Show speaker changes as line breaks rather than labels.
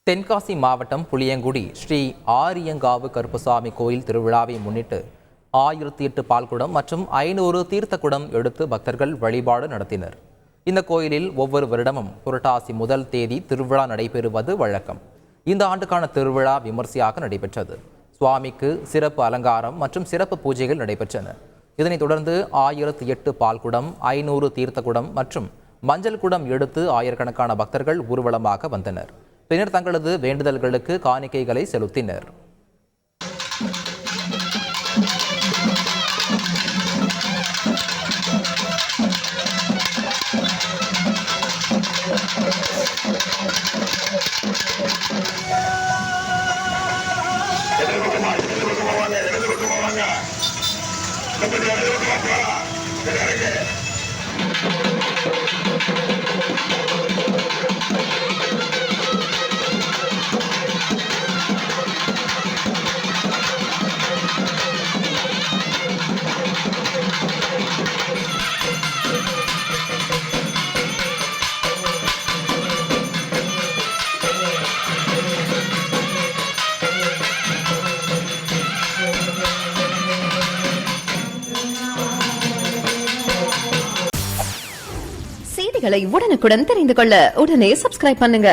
தென்காசி மாவட்டம் புளியங்குடி ஸ்ரீ ஆரியங்காவு கருப்பசாமி கோயில் திருவிழாவை முன்னிட்டு 1008 பால்குடம் மற்றும் 500 தீர்த்த குடம் எடுத்து பக்தர்கள் வழிபாடு நடத்தினர். இந்த கோயிலில் ஒவ்வொரு வருடமும் புரட்டாசி முதல் தேதி திருவிழா நடைபெறுவது வழக்கம். இந்த ஆண்டுக்கான திருவிழா விமர்சையாக நடைபெற்றது. சுவாமிக்கு சிறப்பு அலங்காரம் மற்றும் சிறப்பு பூஜைகள் நடைபெற்றன. இதனைத் தொடர்ந்து 1008 பால்குடம், 500 தீர்த்த குடம் மற்றும் மஞ்சள் குடம் எடுத்து ஆயிரக்கணக்கான பக்தர்கள் ஊர்வலமாக வந்தனர். பின்னர் தங்களது வேண்டுதல்களுக்கு காணிக்கைகளை செலுத்தினர்.
செய்திகளை உடனுக்குடன் தெரிந்து கொள்ள உடனே சப்ஸ்கிரைப் பண்ணுங்க.